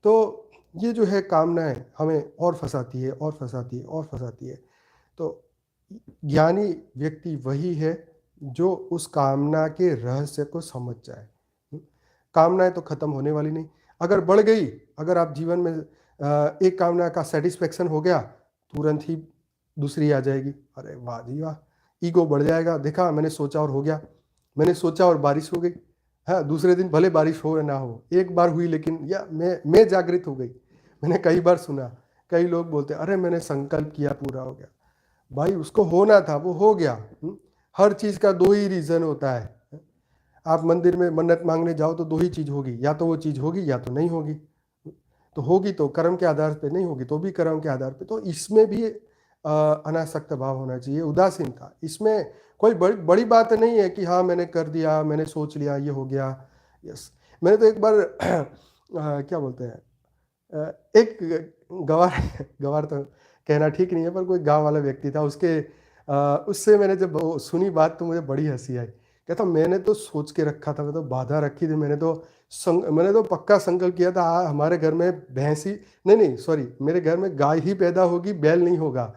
तो ये जो है कामनाएं हमें और फंसाती है और फंसाती है और फंसाती है। तो ज्ञानी व्यक्ति वही है जो उस कामना के रहस्य को समझ जाए। कामनाएं तो खत्म होने वाली नहीं। अगर बढ़ गई, अगर आप जीवन में एक कामना का सेटिस्फेक्शन हो गया, तुरंत ही दूसरी आ जाएगी। अरे वाह जी वाह, ईगो बढ़ जाएगा, देखा मैंने सोचा और हो गया, मैंने सोचा और बारिश हो गई। हाँ, दूसरे दिन भले बारिश हो या ना हो, एक बार हुई, लेकिन या मैं जागृत हो गई। मैंने कई बार सुना, कई लोग बोलते अरे मैंने संकल्प किया, पूरा हो गया। भाई उसको होना था, वो हो गया। हर चीज का दो ही रीजन होता है। आप मंदिर में मन्नत मांगने जाओ तो दो ही चीज होगी, या तो वो चीज होगी या तो नहीं होगी। तो होगी तो कर्म के आधार पे, नहीं होगी तो भी कर्म के आधार पे। तो इसमें भी अनासक्त भाव होना चाहिए, उदासीनता। इसमें कोई बड़ी बात नहीं है कि हाँ मैंने कर दिया, मैंने सोच लिया, ये हो गया। यस, मैंने तो एक बार क्या बोलते हैं, एक गवार गवार तो कहना ठीक नहीं है, पर कोई गांव वाला व्यक्ति था, उसके उससे मैंने जब वो सुनी बात तो मुझे बड़ी हंसी आई। कहता मैंने तो सोच के रखा था, मैं तो बाधा रखी थी, मैंने तो पक्का संकल्प किया था, हमारे घर में भैंसी, नहीं नहीं सॉरी, मेरे घर में गाय ही पैदा होगी, बैल नहीं होगा।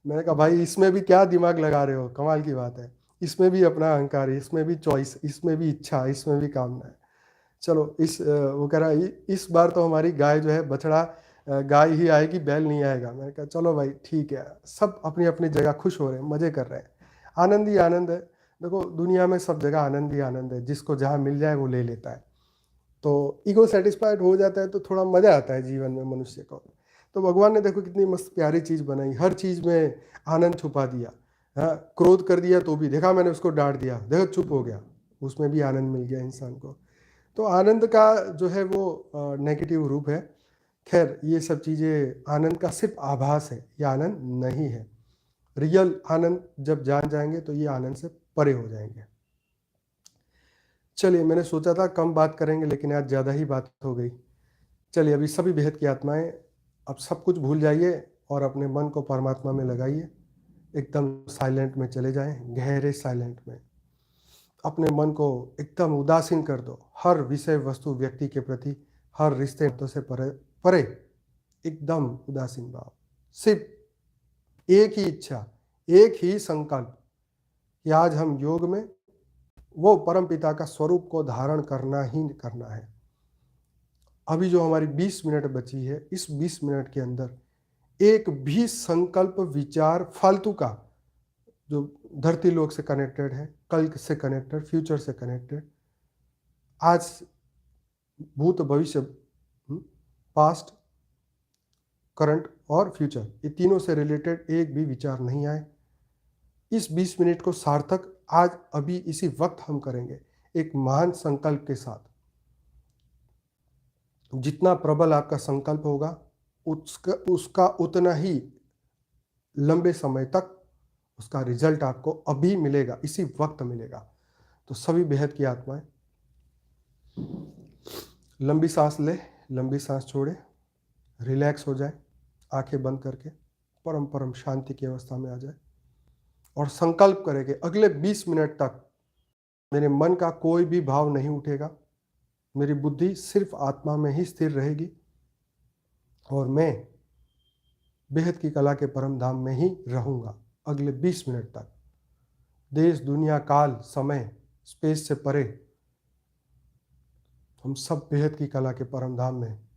मैंने कहा भाई इसमें भी क्या दिमाग लगा रहे हो, कमाल की बात है। इसमें भी अपना अहंकार है, इसमें भी चॉइस, इसमें भी इच्छा, इसमें भी कामना है। चलो वो कह रहा इस बार तो हमारी गाय जो है, बछड़ा गाय ही आएगी, बैल नहीं आएगा। मैंने कहा चलो भाई ठीक है, सब अपनी अपनी जगह खुश हो रहे हैं, मजे कर रहे हैं, आनंद ही आनंद है। देखो दुनिया में सब जगह आनंद ही आनंद है, जिसको जहाँ मिल जाए वो ले लेता है। तो ईगो सेटिस्फाइड हो जाता है तो थोड़ा मजा आता है जीवन में मनुष्य को। तो भगवान ने देखो कितनी मस्त प्यारी चीज बनाई, हर चीज में आनंद छुपा दिया। हाँ, क्रोध कर दिया तो भी देखा मैंने उसको डांट दिया, देखो चुप हो गया, उसमें भी आनंद मिल गया इंसान को। तो आनंद का जो है वो नेगेटिव रूप है। खैर ये सब चीज़ें आनंद का सिर्फ आभास है, ये आनंद नहीं है। रियल आनंद जब जान जाएंगे तो ये आनंद से परे हो जाएंगे। चलिए, मैंने सोचा था कम बात करेंगे, लेकिन आज ज़्यादा ही बात हो गई। चलिए, अभी सभी बेहद की आत्माएं, अब सब कुछ भूल जाइए और अपने मन को परमात्मा में लगाइए। एकदम साइलेंट में चले जाएं, गहरे साइलेंट में। अपने मन को एकदम उदासीन कर दो, हर विषय वस्तु व्यक्ति के प्रति, हर रिश्ते से परे परे, एकदम उदासीन भाव। सिर्फ एक ही इच्छा, एक ही संकल्प कि आज हम योग में वो परम पिता का स्वरूप को धारण करना ही करना है। अभी जो हमारी 20 मिनट बची है, इस 20 मिनट के अंदर एक भी संकल्प, विचार फालतू का, जो धरती लोक से कनेक्टेड है, कल से कनेक्टेड, फ्यूचर से कनेक्टेड, आज, भूत, भविष्य, पास्ट, करंट और फ्यूचर, ये तीनों से रिलेटेड एक भी विचार नहीं आए। इस 20 मिनट को सार्थक आज अभी इसी वक्त हम करेंगे, एक महान संकल्प के साथ। जितना प्रबल आपका संकल्प होगा, उसका उतना ही लंबे समय तक उसका रिजल्ट आपको अभी मिलेगा, इसी वक्त मिलेगा। तो सभी बेहद की आत्माएं, लंबी सांस ले, लंबी सांस छोड़े, रिलैक्स हो जाए, आंखें बंद करके परम परम शांति की अवस्था में आ जाए और संकल्प करें कि अगले 20 मिनट तक मेरे मन का कोई भी भाव नहीं उठेगा, मेरी बुद्धि सिर्फ आत्मा में ही स्थिर रहेगी और मैं बेहद की कला के परम धाम में ही रहूंगा अगले 20 मिनट तक। देश, दुनिया, काल, समय, स्पेस से परे हम सब बेहद की कला के परम धाम में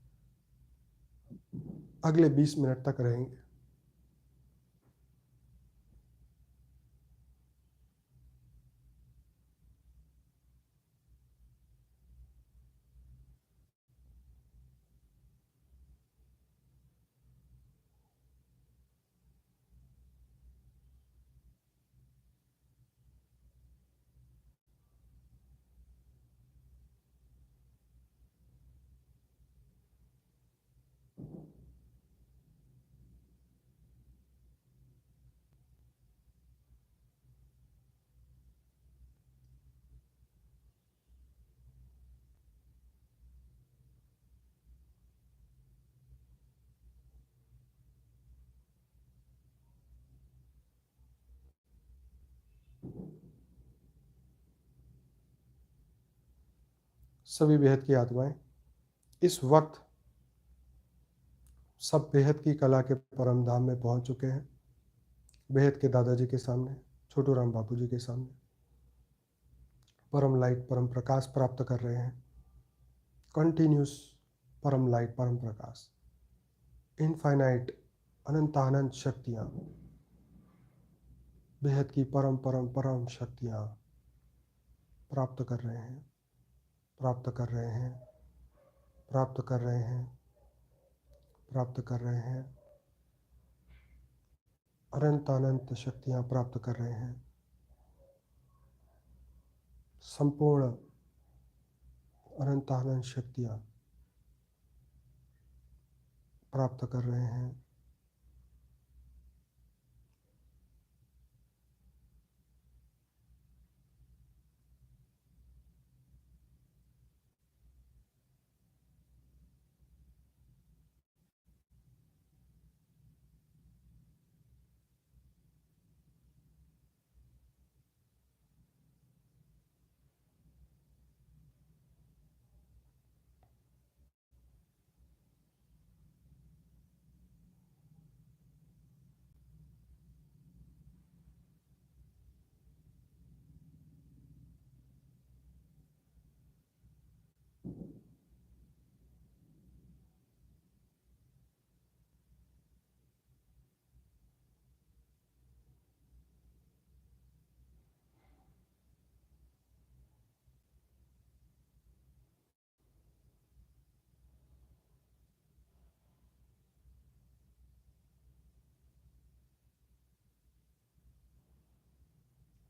अगले 20 मिनट तक रहेंगे। सभी बेहद की आत्माएं इस वक्त सब बेहद की कला के परम धाम में पहुंच चुके हैं। बेहद के दादाजी के सामने, छोटू राम बापू जी के सामने परम लाइट, परम प्रकाश प्राप्त कर रहे हैं। कंटिन्यूस परम लाइट, परम प्रकाश, इनफाइनाइट, अनंत अनंत शक्तियाँ, बेहद की परम परम परम शक्तियाँ प्राप्त कर रहे हैं, प्राप्त कर रहे हैं, प्राप्त कर रहे हैं, प्राप्त कर रहे हैं। अनंत अनंत शक्तियाँ प्राप्त कर रहे हैं। संपूर्ण अनंत अनंत शक्तियाँ प्राप्त कर रहे हैं।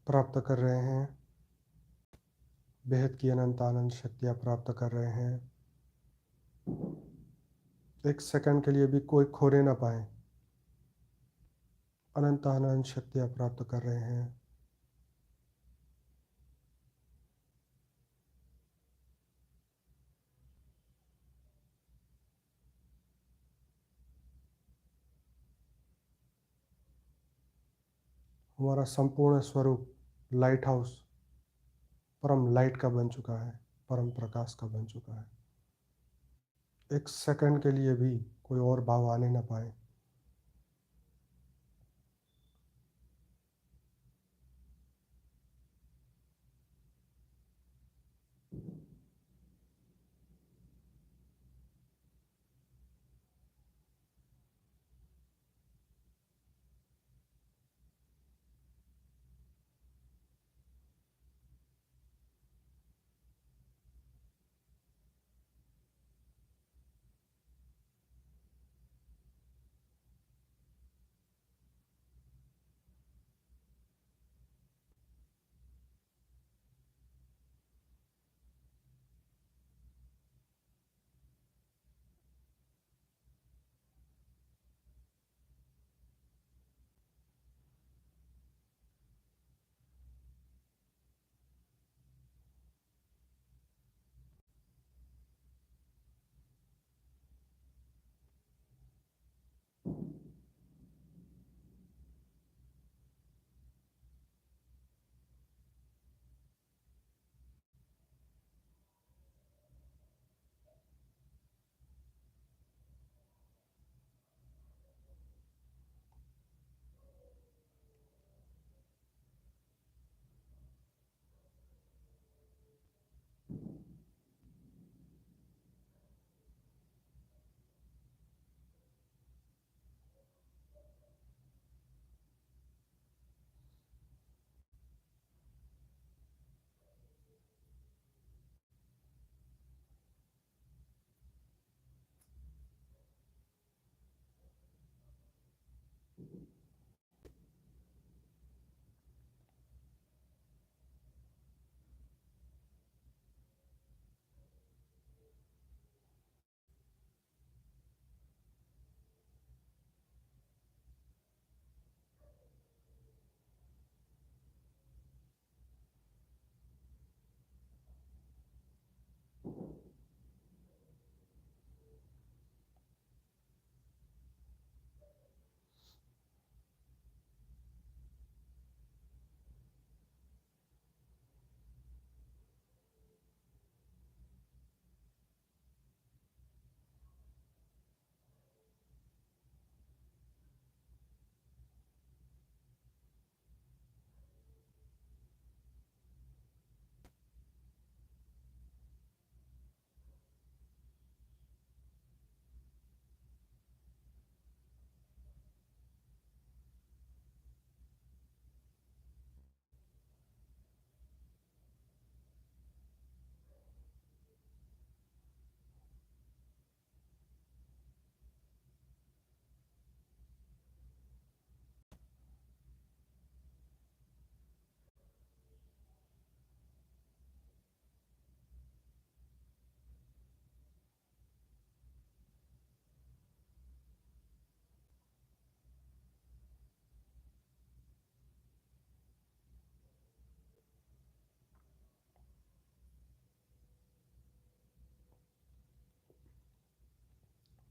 प्राप्त कर रहे हैं। बेहद की अनंत आनंद शक्तियाँ प्राप्त कर रहे हैं। एक सेकंड के लिए भी कोई खोने ना पाए। अनंत अनंत शक्तियाँ प्राप्त कर रहे हैं। हमारा संपूर्ण स्वरूप लाइट हाउस परम लाइट का बन चुका है, परम प्रकाश का बन चुका है। एक सेकंड के लिए भी कोई और भाव आने ना पाए।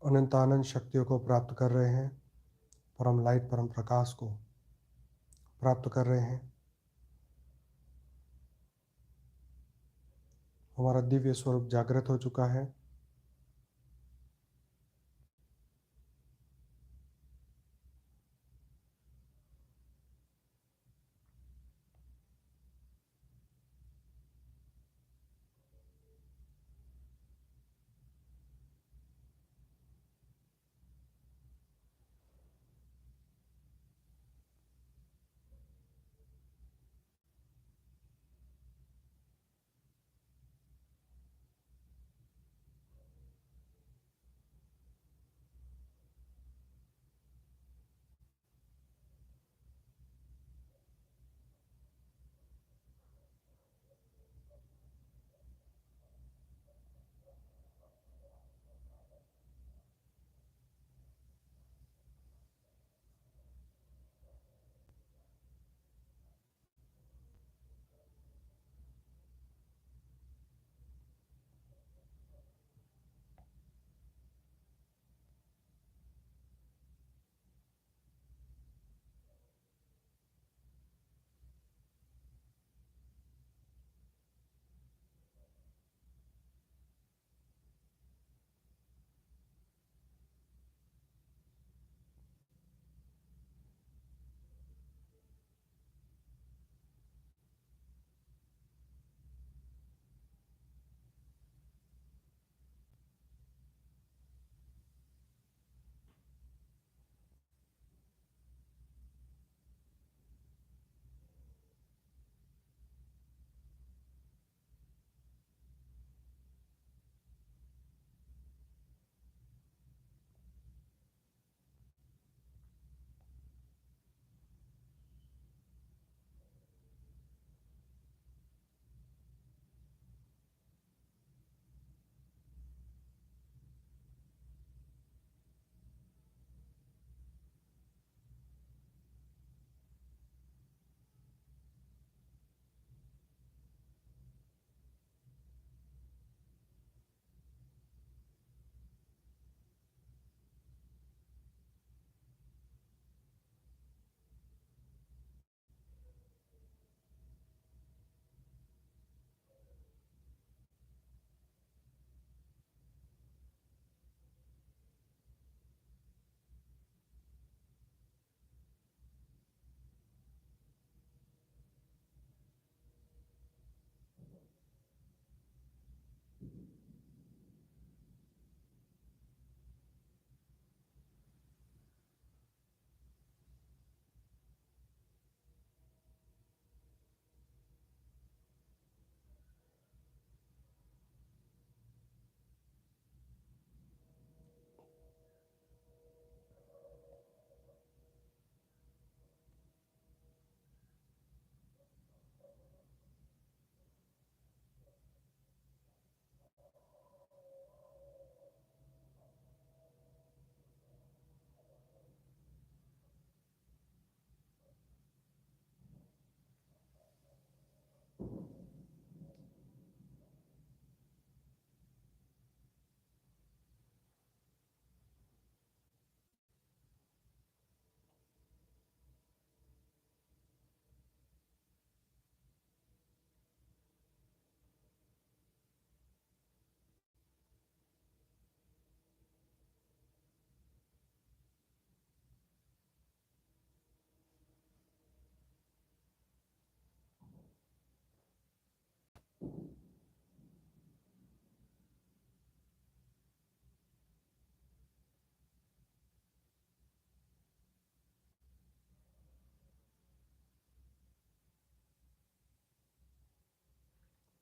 अनंत आनंद शक्तियों को प्राप्त कर रहे हैं, परम लाइट, परम प्रकाश को प्राप्त कर रहे हैं। हमारा दिव्य स्वरूप जागृत हो चुका है।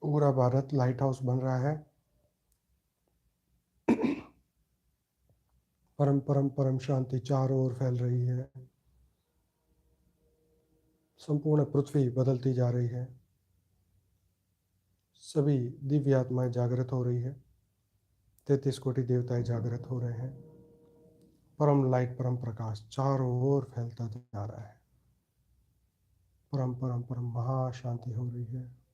पूरा भारत लाइट हाउस बन रहा है। परम परम परम शांति चारों ओर फैल रही है। संपूर्ण पृथ्वी बदलती जा रही है। सभी दिव्य आत्माएं जागृत हो रही है। 33 कोटि देवताएं जागृत हो रहे हैं। परम लाइट परम प्रकाश चारों ओर फैलता जा रहा है। परम परम परम महाशांति हो रही है।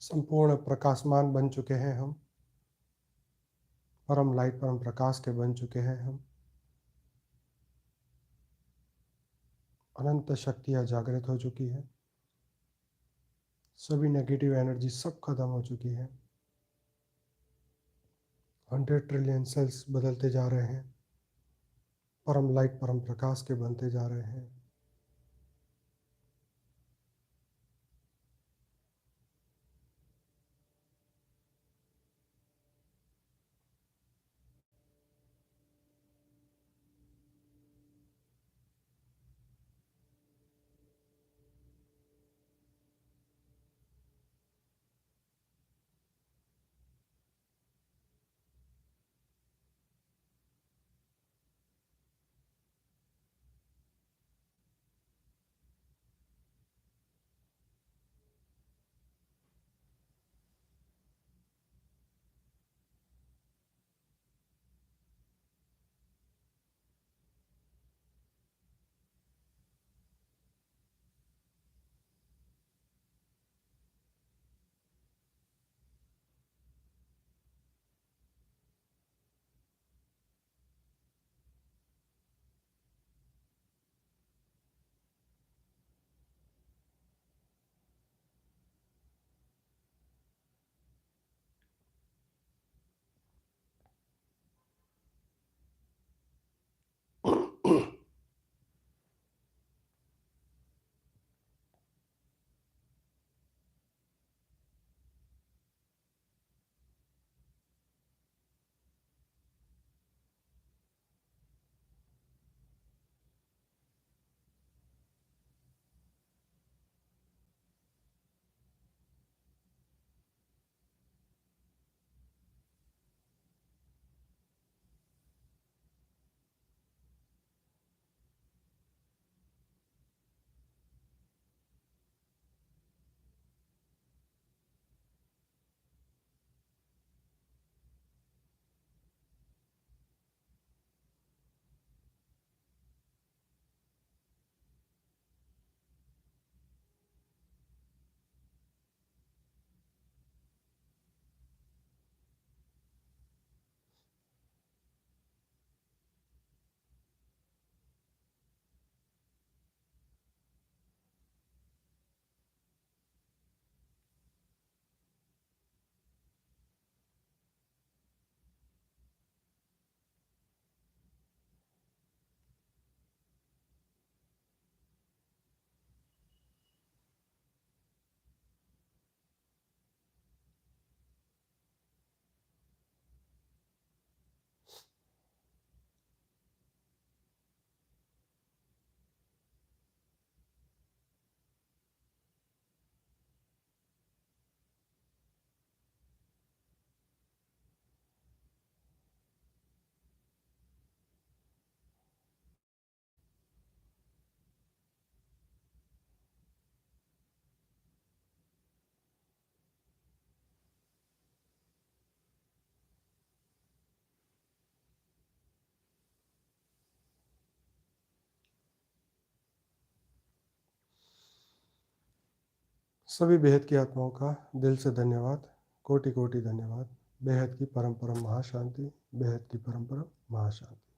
संपूर्ण प्रकाशमान बन चुके हैं हम। परम लाइट परम प्रकाश के बन चुके हैं हम। अनंत शक्तियाँ जागृत हो चुकी है। सभी नेगेटिव एनर्जी सब खत्म हो चुकी है। 100 ट्रिलियन सेल्स बदलते जा रहे हैं। परम लाइट परम प्रकाश के बनते जा रहे हैं। सभी बेहद की आत्माओं का दिल से धन्यवाद, कोटि कोटि धन्यवाद। बेहद की परम परम महाशांति, बेहद की परम परम महाशांति।